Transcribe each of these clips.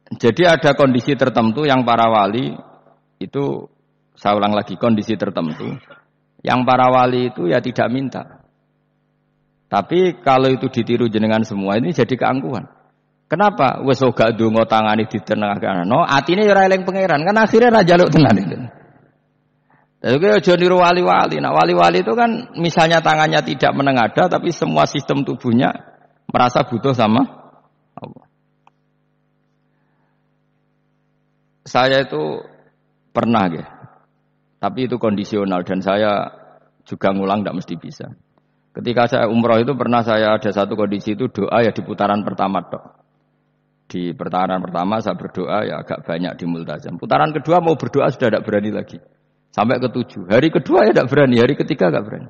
Jadi ada kondisi tertentu yang para wali itu, saya ulang lagi, kondisi tertentu yang para wali itu ya tidak minta. Tapi kalau itu ditiru jenengan semua ini jadi keangkuhan. Kenapa? Wes gak ndonga tangane ditenengakno, atine ora eling pangeran, kan akhirnya ra njaluk tenan itu. Jadi aja niru wali-wali. Nah, wali-wali itu kan misalnya tangannya tidak menengadah tapi semua sistem tubuhnya merasa butuh sama Allah. Saya itu pernah ya. Tapi itu kondisional dan saya juga ngulang tidak mesti bisa. Ketika saya umroh itu pernah saya ada satu kondisi itu doa ya di putaran pertama dok. Di putaran pertama saya berdoa ya agak banyak di multazam. Putaran kedua mau berdoa sudah tidak berani lagi. Sampai ke-7. Hari kedua ya tidak berani, hari ketiga tidak berani.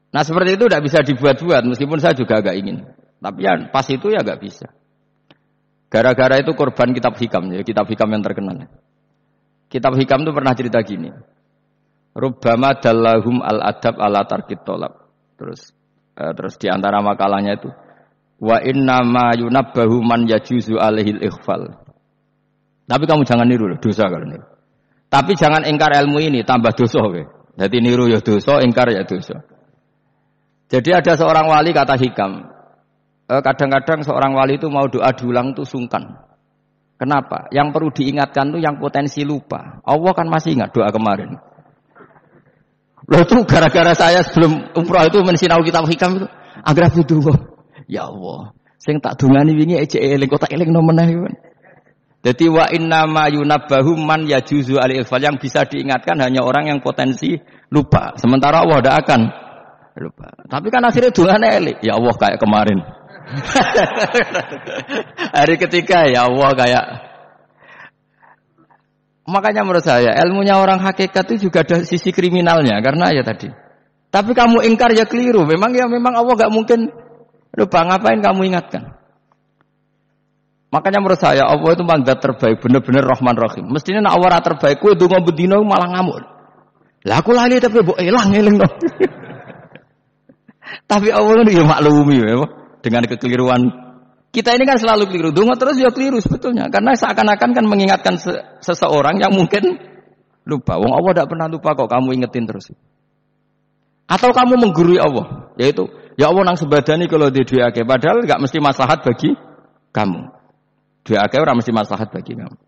Nah seperti itu tidak bisa dibuat-buat meskipun saya juga agak ingin. Tapi ya pas itu ya nggak bisa. Gara-gara itu korban kitab hikam, ya kitab hikam yang terkenal. Kitab hikam itu pernah cerita gini. Rubbama dallahum al-adab ala tarkit tolab. Terus di antara makalahnya itu wa inna ma yunabbahu man yajuzu alaihil ikhfal. Tapi kamu jangan niru loh, dosa kalau niru. Tapi jangan ingkar ilmu ini, tambah dosa. Jadi niru ya dosa, ingkar ya dosa. Jadi ada seorang wali kata hikam. Kadang-kadang seorang wali itu mau doa diulang itu sungkan. Kenapa? Yang perlu diingatkan itu yang potensi lupa. Allah kan masih ingat doa kemarin. Loh itu gara-gara saya sebelum umrah itu mensinau kitab hikam itu. Agar itu ya Allah. Sing tak dungani wingi ejek eling kok tak eling no meneh. Jadi wa inna ma yunabbahu man yajuzu al-ighfal, yang bisa diingatkan hanya orang yang potensi lupa. Sementara Allah tidak akan lupa. Tapi kan akhirnya dungane eling. Ya Allah kayak kemarin. Hari ketiga ya Allah kayak. Makanya menurut saya ilmunya orang hakikat itu juga ada sisi kriminalnya karena ya tadi. Tapi kamu ingkar ya keliru. Memang Allah enggak mungkin lupa, ngapain kamu ingatkan? Makanya menurut saya Allah itu mandat terbaik, benar-benar Rahman Rahim. Mestinya nak Allah terbaik, kowe ndonga bedino malah ngamuk. Lah aku lali tapi mbok eling dong. Tapi Allah itu ya maklumi ya, dengan kekeliruan. Kita ini kan selalu keliru. Ndonga terus ya keliru sebetulnya, karena seakan-akan kan mengingatkan seseorang yang mungkin lupa. Wong Allah tidak pernah lupa kok, kamu ingetin terus. Atau kamu menggurui Allah, yaitu ya Allah nang sebadani kalau di duake, padahal enggak mesti maslahat bagi kamu. Duake ora mesti maslahat bagi kamu.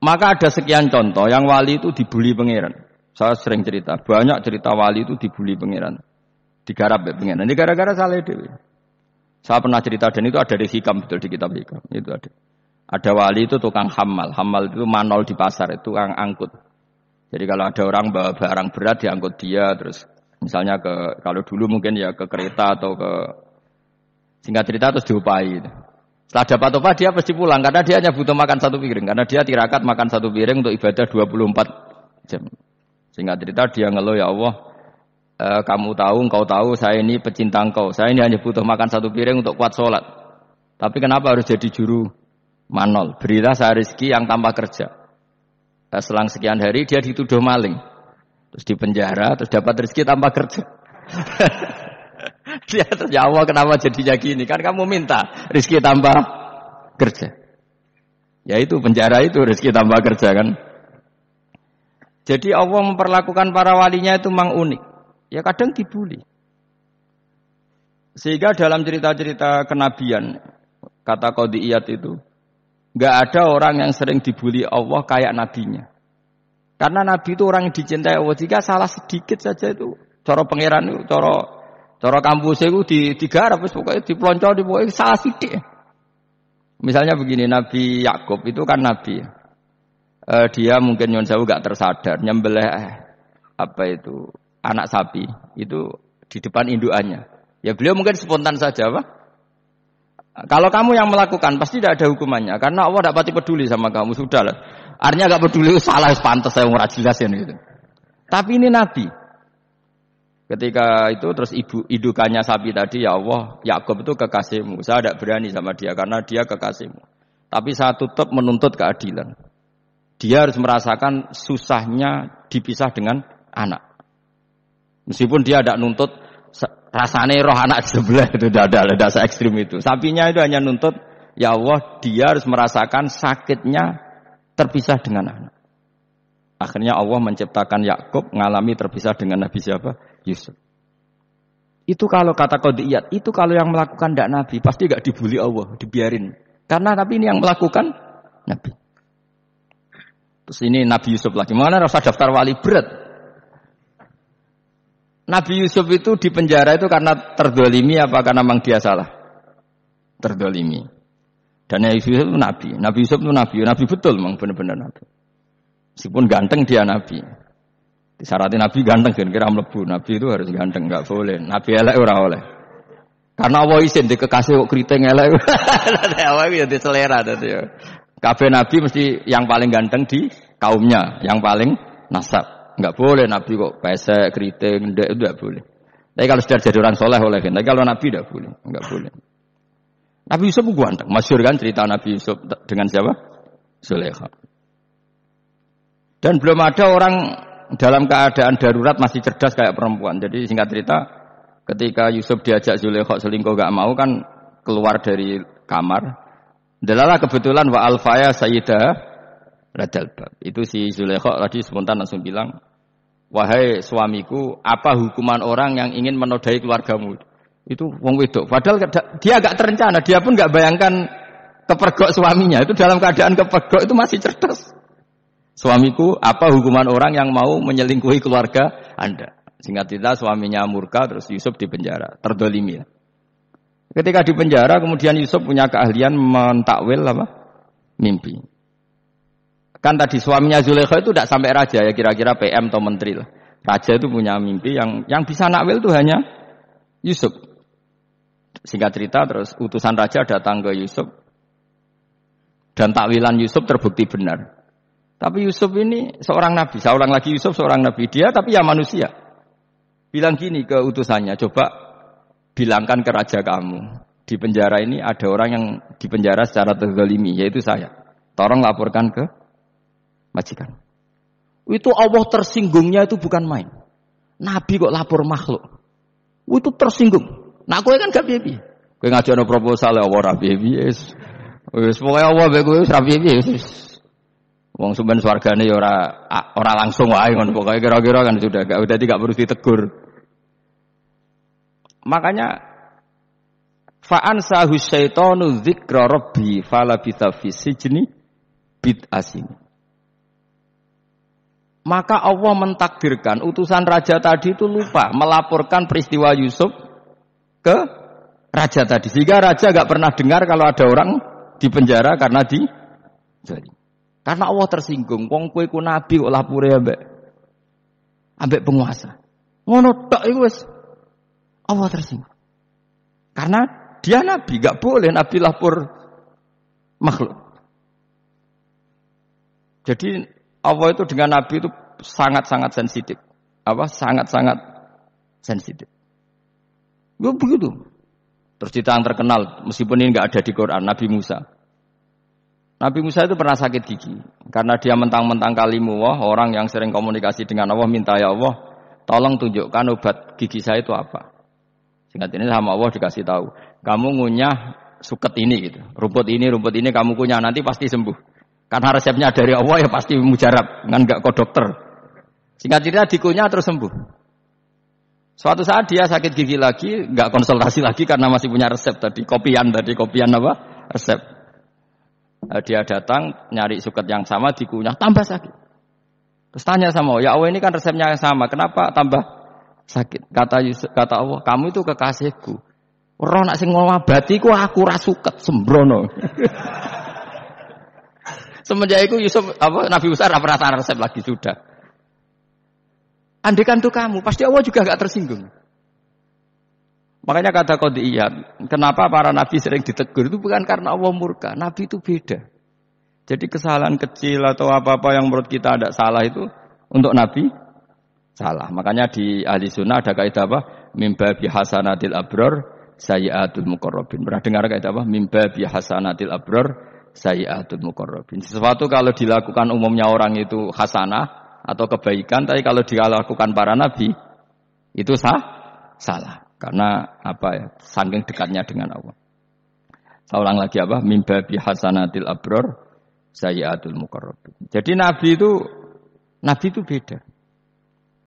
Maka ada sekian contoh yang wali itu dibuli pangeran. Saya sering cerita, banyak cerita wali itu dibuli pangeran. Digarap ya pangeran. Ini gara-gara salah dewe. Saya pernah cerita dan itu ada di hikam, betul di kitab hikam. Itu ada. Ada wali itu tukang hamal. Hamal itu manol di pasar, itu tukang angkut. Jadi kalau ada orang bawa barang berat diangkut dia, terus misalnya kalau dulu mungkin ya ke kereta atau ke, singkat cerita terus diupahi. Setelah dapat upah dia pasti pulang karena dia hanya butuh makan satu piring, karena dia tirakat makan satu piring untuk ibadah 24 jam. Singkat cerita dia ngeluh, ya Allah, kamu tahu, engkau tahu saya ini pecinta engkau, saya ini hanya butuh makan satu piring untuk kuat sholat. Tapi kenapa harus jadi juru manol? Berilah saya rezeki yang tanpa kerja. Selang sekian hari dia dituduh maling, terus dipenjara, terus dapat rezeki tanpa kerja. Dia ya Allah kenapa jadinya gini? Kan kamu minta rezeki tanpa kerja. Ya itu penjara itu rezeki tanpa kerja kan. Jadi Allah memperlakukan para walinya itu memang unik. Ya kadang dibuli. Sehingga dalam cerita-cerita kenabian, kata Qadiyat itu, enggak ada orang yang sering dibuli Allah kayak nabinya. Karena nabi itu orang yang dicintai Allah. Jika salah sedikit saja itu, cara pangeran itu, cara kampusnya itu digarap, pokoknya dipelonco, pokoknya salah sidik. Misalnya begini, Nabi Yakub itu kan nabi. Dia mungkin nyon sewu gak tersadar, nyembelih anak sapi itu di depan indukannya. Ya beliau mungkin spontan saja, Pak. Kalau kamu yang melakukan pasti tidak ada hukumannya, karena Allah tidak pati peduli sama kamu, sudah lah. Artinya gak peduli, salah, pantas saya ora jelasin gitu. Tapi ini nabi. Ketika itu terus indukannya sapi tadi, ya Allah, Yakub itu kekasihmu. Saya tidak berani sama dia karena dia kekasihmu. Tapi saya tetap menuntut keadilan. Dia harus merasakan susahnya dipisah dengan anak. Meskipun dia tidak nuntut rasanya roh anak sebelah itu, tidak se ekstrim itu. Sapinya itu hanya nuntut, Ya Allah, dia harus merasakan sakitnya terpisah dengan anak. Akhirnya Allah menciptakan Yakub ngalami terpisah dengan Nabi siapa? Yusuf. Itu kalau kata qadiyat, itu kalau yang melakukan tidak Nabi, pasti gak dibully Allah, dibiarin. Karena Nabi ini yang melakukan Nabi. Terus ini Nabi Yusuf lagi. Mana rasa daftar wali berat? Nabi Yusuf itu di penjara itu karena terdolimi apa karena memang dia salah? Terdolimi. Dan Nabi Yusuf itu Nabi. Nabi Yusuf itu Nabi. Nabi betul memang benar-benar Nabi. Meskipun ganteng dia Nabi. Disyaratkan Nabi ganteng kira-kira mlebu. Nabi itu harus ganteng, enggak boleh. Nabi elek ora oleh. Karena Allah izin di kekasih kok keriting elek. Allah ya selera dadi. Kabeh nabi mesti yang paling ganteng di kaumnya, yang paling nasab. Enggak boleh nabi kok pesek, keriting, ndek itu enggak boleh. Tapi kalau sudah jadi orang soleh oleh. Tapi kalau nabi enggak boleh, enggak boleh. Nabi Yusuf ganteng. Masyhur kan cerita Nabi Yusuf dengan siapa? Zulaikha. Dan belum ada orang dalam keadaan darurat masih cerdas kayak perempuan. Jadi singkat cerita, ketika Yusuf diajak Zulaikha selingkuh gak mau kan keluar dari kamar. Delalah kebetulan wa alfaya sayyidah radal bab. Itu si Zulaikha tadi spontan langsung bilang, "Wahai suamiku, apa hukuman orang yang ingin menodai keluargamu?" Itu wong wedok. Padahal dia agak terencana, dia pun enggak bayangkan kepergok suaminya. Itu dalam keadaan kepergok itu masih cerdas. Suamiku, apa hukuman orang yang mau menyelingkuhi keluarga Anda? Singkat cerita suaminya murka terus Yusuf dipenjara, terdolimi. Ketika dipenjara kemudian Yusuf punya keahlian mentakwil apa? Mimpi. Kan tadi suaminya Zulaikha itu tidak sampai raja ya kira-kira PM atau menteri lah. Raja itu punya mimpi yang bisa nakwil itu hanya Yusuf. Singkat cerita terus utusan raja datang ke Yusuf dan takwilan Yusuf terbukti benar. Tapi Yusuf ini seorang nabi, saya ulang lagi Yusuf seorang nabi dia tapi ya manusia. Bilang gini ke utusannya, coba bilangkan ke raja kamu di penjara ini ada orang yang dipenjara secara terzalimi yaitu saya. Tolong laporkan ke majikan. Itu Allah tersinggungnya itu bukan main. Nabi kok lapor makhluk. Itu tersinggung. Nah kowe kan gak piye-piye. Kowe ngajono proposal ya ora piye-piye. Wis pokoke Allah mek kowe ora piye-piye. Wong sumben swargane ya ora langsung wae ngono pokoke kira-kira kan sudah gak perlu ditegur. Makanya fa'an sahu syaitanu dzikra rabbi fala bitha fi sijni bid'asin. Maka Allah mentakdirkan utusan raja tadi itu lupa melaporkan peristiwa Yusuf ke raja tadi. Sehingga raja gak pernah dengar kalau ada orang di penjara karena jadi. Karena Allah tersinggung. Wong kowe ku nabi kok lapure ambek penguasa. Ngono tok iku wis Allah tersinggung. Karena dia nabi, gak boleh nabi lapor makhluk. Jadi Allah itu dengan nabi itu sangat-sangat sensitif. Sangat-sangat sensitif. Ya begitu. Terus cerita yang terkenal, meskipun ini enggak ada di Quran, Nabi Musa. Nabi Musa itu pernah sakit gigi. Karena dia mentang-mentang kalimullah, orang yang sering komunikasi dengan Allah, minta ya Allah, tolong tunjukkan obat gigi saya itu apa. Singkat ini sama Allah dikasih tahu. Kamu ngunyah suket ini gitu. Rumput ini kamu kunyah, nanti pasti sembuh. Karena resepnya dari Allah ya pasti mujarab. Kan enggak kok dokter. Singkat cerita dikunyah terus sembuh. Suatu saat dia sakit gigi lagi, enggak konsultasi lagi karena masih punya resep tadi. Kopian apa? Resep. Dia datang nyari suket yang sama dikunyah tambah sakit. Terus tanya sama Allah, ya Allah ini kan resepnya yang sama, kenapa tambah sakit? Kata Allah, kamu itu kekasihku. Ora nak sing ngobati ku aku ra suket sembrono. Semenjak itu Nabi Musa ora pernah resep lagi sudah. Andaikan tuh kamu, pasti Allah juga enggak tersinggung. Makanya kata qadiyat, kenapa para nabi sering ditegur itu bukan karena Allah murka. Nabi itu beda. Jadi kesalahan kecil atau apa-apa yang menurut kita tidak salah itu untuk nabi salah. Makanya di ahli sunnah ada kaidah apa? Mimba bihasanatil abror sayyiatul muqarrabin. Pernah dengar kaidah apa? Mimba bihasanatil abror sayyiatul muqarrabin. Sesuatu kalau dilakukan umumnya orang itu hasanah atau kebaikan, tapi kalau dilakukan para nabi itu salah. Karena saking dekatnya dengan Allah. Saya ulang lagi apa? Mimba bi hasanatil abror sayyiatul muqarrabin. Jadi Nabi itu beda.